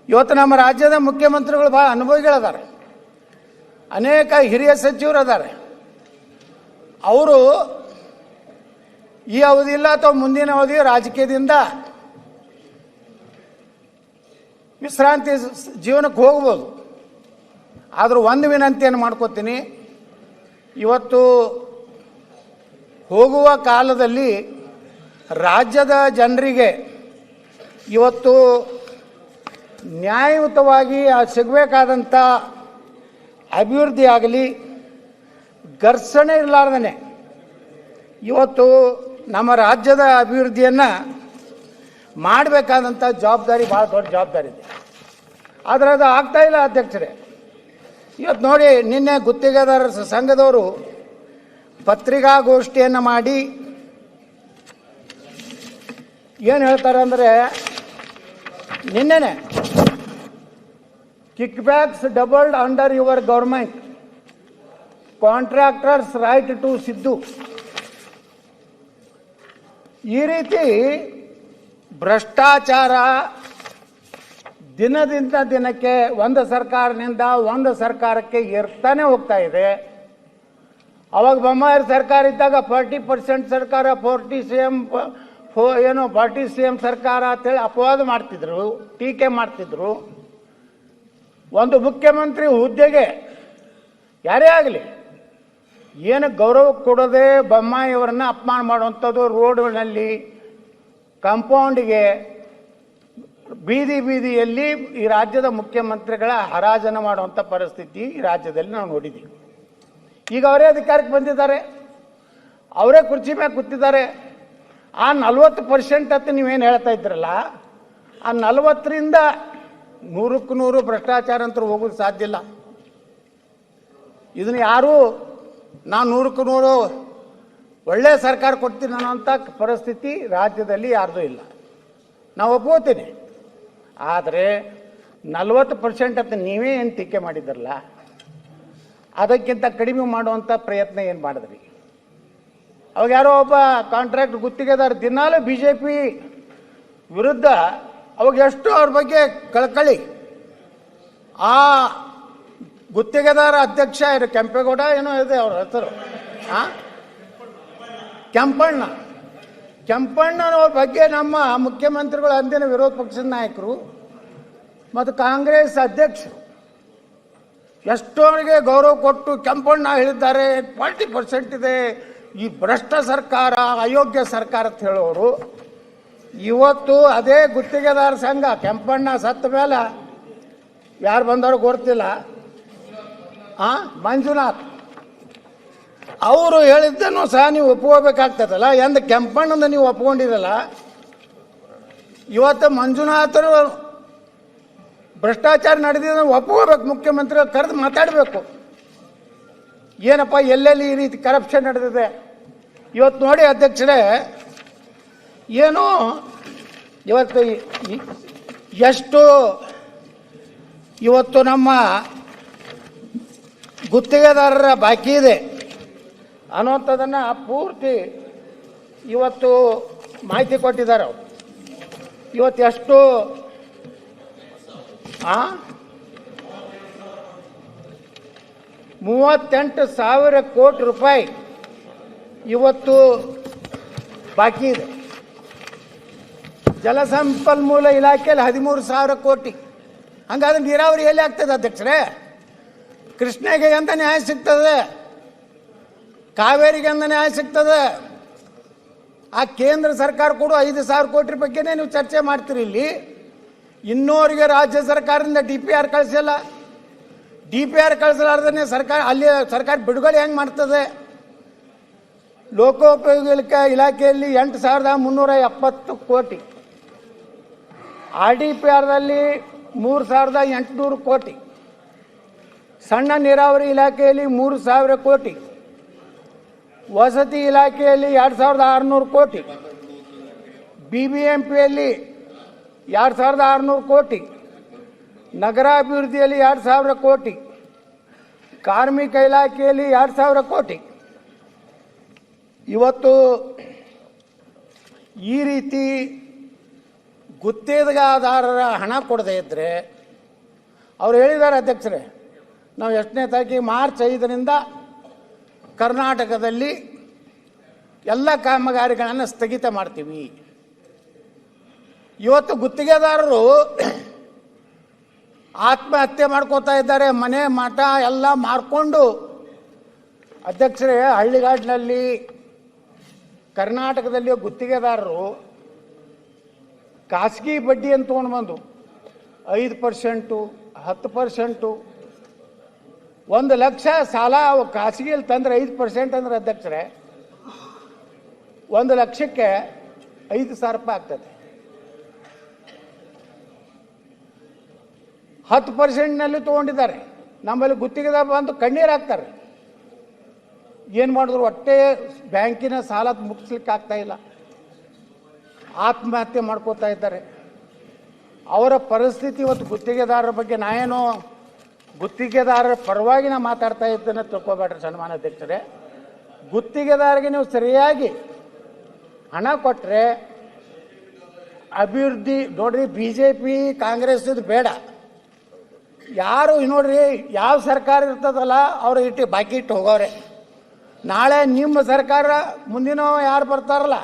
ಇವತ್ತು ನಮ್ಮ ರಾಜ್ಯದ ಮುಖ್ಯಮಂತ್ರಿಗಳು ಭಾಳ ಅನುಭವಿಗಳದಾರೆ, ಅನೇಕ ಹಿರಿಯ ಸಚಿವರು ಅದಾರೆ. ಅವರು ಈ ಅವಧಿ ಇಲ್ಲ ಅಥವಾ ಮುಂದಿನ ಅವಧಿ ರಾಜಕೀಯದಿಂದ ವಿಶ್ರಾಂತಿ ಜೀವನಕ್ಕೆ ಹೋಗ್ಬೋದು. ಆದರೂ ಒಂದು ವಿನಂತಿಯನ್ನು ಮಾಡ್ಕೋತೀನಿ, ಇವತ್ತು ಹೋಗುವ ಕಾಲದಲ್ಲಿ ರಾಜ್ಯದ ಜನರಿಗೆ ಇವತ್ತು ನ್ಯಾಯಯುತವಾಗಿ ಸಿಗಬೇಕಾದಂಥ ಅಭಿವೃದ್ಧಿ ಆಗಲಿ, ಘರ್ಷಣೆ ಇರಲಾರ್ದೇ ಇವತ್ತು ನಮ್ಮ ರಾಜ್ಯದ ಅಭಿವೃದ್ಧಿಯನ್ನು ಮಾಡಬೇಕಾದಂಥ ಜವಾಬ್ದಾರಿ ಭಾಳ ದೊಡ್ಡ ಜವಾಬ್ದಾರಿ ಇದೆ. ಆದರೆ ಅದು ಆಗ್ತಾಯಿಲ್ಲ ಅಧ್ಯಕ್ಷರೇ. ಇವತ್ತು ನೋಡಿ, ನಿನ್ನೆ ಗುತ್ತಿಗೆದಾರರ ಸಂಘದವರು ಪತ್ರಿಕಾಗೋಷ್ಠಿಯನ್ನು ಮಾಡಿ ಏನು ಹೇಳ್ತಾರೆ ಅಂದರೆ, ನಿನ್ನೆನೆ kickbacks doubled under your government, contractors write to Siddu. ಈ ರೀತಿ ಭ್ರಷ್ಟಾಚಾರ ದಿನದಿಂದ ದಿನಕ್ಕೆ ಒಂದು ಸರ್ಕಾರದಿಂದ ಒಂದು ಸರ್ಕಾರಕ್ಕೆ ಏರ್ತಾನೆ ಹೋಗ್ತಾ ಇದೆ. ಅವಾಗ ಬೊಮ್ಮಾಯಿ ಸರ್ಕಾರ ಇದ್ದಾಗ 40% ಸರ್ಕಾರ 40 CM ಏನೋ 40 CM ಸರ್ಕಾರ ಅಂತೇಳಿ ಅಪವಾದ ಮಾಡ್ತಿದ್ರು, ಟೀಕೆ ಮಾಡ್ತಿದ್ರು. ಒಂದು ಮುಖ್ಯಮಂತ್ರಿ ಹುದ್ದೆಗೆ ಯಾರೇ ಆಗಲಿ ಏನು ಗೌರವ ಕೊಡದೆ ಬೊಮ್ಮಾಯಿಯವರನ್ನ ಅಪಮಾನ ಮಾಡುವಂಥದ್ದು, ರೋಡ್ಗಳಲ್ಲಿ ಕಾಂಪೌಂಡಿಗೆ ಬೀದಿ ಬೀದಿಯಲ್ಲಿ ಈ ರಾಜ್ಯದ ಮುಖ್ಯಮಂತ್ರಿಗಳ ಹರಾಜನ ಮಾಡುವಂಥ ಪರಿಸ್ಥಿತಿ ಈ ರಾಜ್ಯದಲ್ಲಿ ನಾವು ನೋಡಿದ್ದೀವಿ. ಈಗ ಅವರೇ ಅಧಿಕಾರಕ್ಕೆ ಬಂದಿದ್ದಾರೆ, ಅವರೇ ಕುರ್ಚಿ ಮೇಲೆ ಕೂತಿದ್ದಾರೆ. ಆ 40% ಅಂತ ನೀವೇನು ಹೇಳ್ತಾ ಇದ್ರಲ್ಲ, ಆ 40ರಿಂದ 100ಕ್ಕೆ 100 ಭ್ರಷ್ಟಾಚಾರ ಅಂತ ಹೋಗೋದು ಸಾಧ್ಯ ಇಲ್ಲ. ಇದನ್ನು ಯಾರೂ ನಾನು 100ಕ್ಕೆ 100 ಒಳ್ಳೆ ಸರ್ಕಾರ ಕೊಡ್ತೀನಿ ಅನ್ನೋಂಥ ಪರಿಸ್ಥಿತಿ ರಾಜ್ಯದಲ್ಲಿ ಯಾರ್ದೂ ಇಲ್ಲ, ನಾವು ಒಪ್ಕೋತೀನಿ. ಆದರೆ 40% ಅಂತ ನೀವೇ ಏನು ಟೀಕೆ ಮಾಡಿದ್ರಲ್ಲ, ಅದಕ್ಕಿಂತ ಕಡಿಮೆ ಮಾಡುವಂಥ ಪ್ರಯತ್ನ ಏನು ಮಾಡಿದ್ರಿ? ಅವಾಗ ಯಾರೋ ಒಬ್ಬ ಕಾಂಟ್ರಾಕ್ಟ್ ಗುತ್ತಿಗೆದಾರ ದಿನಾಲೂ BJP ವಿರುದ್ಧ ಅವಾಗ ಎಷ್ಟು ಅವ್ರ ಬಗ್ಗೆ ಕಳಕಳಿ. ಆ ಗುತ್ತಿಗೆದಾರ ಅಧ್ಯಕ್ಷ ಇರು ಕೆಂಪೇಗೌಡ ಏನೋ ಇದೆ ಅವ್ರ ಹೆಸರು, ಕೆಂಪಣ್ಣನವ್ರ ಬಗ್ಗೆ ನಮ್ಮ ಮುಖ್ಯಮಂತ್ರಿಗಳು, ಅಂದಿನ ವಿರೋಧ ಪಕ್ಷದ ನಾಯಕರು ಮತ್ತು ಕಾಂಗ್ರೆಸ್ ಅಧ್ಯಕ್ಷರು ಎಷ್ಟೋರಿಗೆ ಗೌರವ ಕೊಟ್ಟು ಕೆಂಪಣ್ಣ ಹೇಳಿದ್ದಾರೆ 40% ಇದೆ, ಈ ಭ್ರಷ್ಟ ಸರ್ಕಾರ, ಅಯೋಗ್ಯ ಸರ್ಕಾರ ಅಂತ ಹೇಳೋರು. ಇವತ್ತು ಅದೇ ಗುತ್ತಿಗೆದಾರ ಸಂಘ ಕೆಂಪಣ್ಣ ಸತ್ತ ಮೇಲೆ ಯಾರು ಬಂದವರು ಗೊತ್ತಿಲ್ಲ, ಮಂಜುನಾಥ್ ಅವರು ಹೇಳಿದ್ದನ್ನು ಸಹ ನೀವು ಒಪ್ಕೋಬೇಕಾಗ್ತದಲ್ಲ. ಎಂದು ಕೆಂಪಣ್ಣನ ನೀವು ಒಪ್ಕೊಂಡಿರಲ್ಲ, ಇವತ್ತು ಮಂಜುನಾಥರು ಭ್ರಷ್ಟಾಚಾರ ನಡೆದಿದೆ ಒಪ್ಕೋಬೇಕು. ಮುಖ್ಯಮಂತ್ರಿಗಳು ಕರೆದು ಮಾತಾಡಬೇಕು, ಏನಪ್ಪ ಎಲ್ಲೆಲ್ಲಿ ಈ ರೀತಿ ಕರಪ್ಷನ್ ನಡೆದಿದೆ. ಇವತ್ತು ನೋಡಿ ಅಧ್ಯಕ್ಷರೇ, ಏನು ಇವತ್ತು ಎಷ್ಟು ಇವತ್ತು ನಮ್ಮ ಗುತ್ತಿಗೆದಾರರ ಬಾಕಿ ಇದೆ ಅನ್ನುವಂಥದ್ದನ್ನು ಪೂರ್ತಿ ಇವತ್ತು ಮಾಹಿತಿ ಕೊಟ್ಟಿದ್ದಾರೆ ಅವರು. ಇವತ್ತು ಎಷ್ಟು 38,000 ಕೋಟಿ ರೂಪಾಯಿ ಇವತ್ತು ಬಾಕಿ ಇದೆ. ಜಲಸಂಪನ್ಮೂಲ ಇಲಾಖೆಯಲ್ಲಿ 13,000 ಕೋಟಿ. ಹಂಗಾದ್ರೆ ನೀರಾವರಿ ಎಲ್ಲಿ ಆಗ್ತದೆ ಅಧ್ಯಕ್ಷರೇ? ಕೃಷ್ಣಗೆ ಎಂತ ನ್ಯಾಯ ಸಿಗ್ತದೆ? ಕಾವೇರಿಗೆ ಎಂದ ನ್ಯಾಯ ಸಿಗ್ತದೆ? ಆ ಕೇಂದ್ರ ಸರ್ಕಾರ ಕೂಡ 5,000 ಕೋಟಿ ಬಗ್ಗೆನೇ ನೀವು ಚರ್ಚೆ ಮಾಡ್ತೀರಿ. ಇಲ್ಲಿ ಇನ್ನೋರಿಗೆ ರಾಜ್ಯ ಸರ್ಕಾರದಿಂದ DPR ಕಳಿಸಿಲ್ಲ. DPR ಕಳಿಸಲಾರ್ದೇ ಸರ್ಕಾರ ಅಲ್ಲಿ ಸರ್ಕಾರ ಬಿಡುಗಡೆ ಹೆಂಗೆ ಮಾಡ್ತದೆ? ಲೋಕೋಪಯೋಗಿ ಇಲಾಖೆಯಲ್ಲಿ 8,370 ಕೋಟಿ, RDPRದಲ್ಲಿ 3,800 ಕೋಟಿ, ಸಣ್ಣ ನೀರಾವರಿ ಇಲಾಖೆಯಲ್ಲಿ 3,000 ಕೋಟಿ, ವಸತಿ ಇಲಾಖೆಯಲ್ಲಿ 2,600 ಕೋಟಿ, BBMPಯಲ್ಲಿ 2,600 ಕೋಟಿ, ನಗರಾಭಿವೃದ್ಧಿಯಲ್ಲಿ 2,000 ಕೋಟಿ, ಕಾರ್ಮಿಕ ಇಲಾಖೆಯಲ್ಲಿ 2,000 ಕೋಟಿ. ಇವತ್ತು ಈ ರೀತಿ ಗುತ್ತಿಗೆದಾರರ ಹಣ ಕೊಡದೇ ಇದ್ದರೆ ಅವ್ರು ಹೇಳಿದ್ದಾರೆ ಅಧ್ಯಕ್ಷರೇ, ನಾವು 8ನೇ ತಾರೀಕಿಗೆ ಮಾರ್ಚ್ 5ರಿಂದ ಕರ್ನಾಟಕದಲ್ಲಿ ಎಲ್ಲ ಕಾಮಗಾರಿಗಳನ್ನು ಸ್ಥಗಿತ ಮಾಡ್ತೀವಿ. ಇವತ್ತು ಗುತ್ತಿಗೆದಾರರು ಆತ್ಮಹತ್ಯೆ ಮಾಡ್ಕೋತಾ ಇದ್ದಾರೆ, ಮನೆ ಮಠ ಎಲ್ಲ ಮಾರ್ಕೊಂಡು. ಅಧ್ಯಕ್ಷರೇ, ಹಳ್ಳಿಗಾಡಿನಲ್ಲಿ ಕರ್ನಾಟಕದಲ್ಲಿ ಗುತ್ತಿಗೆದಾರರು ಖಾಸಗಿ ಬಡ್ಡಿಯನ್ನು ತೊಗೊಂಡು ಬಂದು 5%, 10%, 1 ಲಕ್ಷ ಸಾಲ ಖಾಸಗಿಯಲ್ಲಿ ತಂದರೆ 5% ಅಂದ್ರೆ ಅಧ್ಯಕ್ಷರೇ 1 ಲಕ್ಷಕ್ಕೆ 5,000 ರೂಪಾಯಿ ಆಗ್ತದೆ. 10%ನಲ್ಲಿ ತೊಗೊಂಡಿದ್ದಾರೆ. ನಮ್ಮಲ್ಲಿ ಗುತ್ತಿಗೆದಾರ ಬಂದು ಕಣ್ಣೀರು ಹಾಕ್ತಾರೆ. ಏನು ಮಾಡಿದ್ರು ಒಟ್ಟೆ ಬ್ಯಾಂಕಿನ ಸಾಲ ಮುಗಿಸ್ಲಿಕ್ಕೆ ಆಗ್ತಾ ಇಲ್ಲ, ಆತ್ಮಹತ್ಯೆ ಮಾಡ್ಕೋತಾ ಇದ್ದಾರೆ. ಅವರ ಪರಿಸ್ಥಿತಿ ಇವತ್ತು ಗುತ್ತಿಗೆದಾರರ ಬಗ್ಗೆ ನಾನೇನೋ ಗುತ್ತಿಗೆದಾರರ ಪರವಾಗಿ ನಾ ಮಾತಾಡ್ತಾ ಇದ್ದೇನೆ ತಿಳ್ಕೊಬೇಡ್ರಿ ಸನ್ಮಾನ್ಯ ಅಧ್ಯಕ್ಷರೇ. ಗುತ್ತಿಗೆದಾರರಿಗೆ ನೀವು ಸರಿಯಾಗಿ ಹಣ ಕೊಟ್ಟರೆ ಅಭಿವೃದ್ಧಿ ನೋಡ್ರಿ. BJP ಕಾಂಗ್ರೆಸ್ ಇದು ಬೇಡ. ಯಾರು ನೋಡ್ರಿ, ಯಾವ ಸರ್ಕಾರ ಇರ್ತದಲ್ಲ ಅವ್ರು ಬಾಕಿ ಇಟ್ಟು ಹೋಗೋರೆ. ನಾಳೆ ನಿಮ್ಮ ಸರ್ಕಾರ ಮುಂದಿನ ಯಾರು ಬರ್ತಾರಲ್ಲ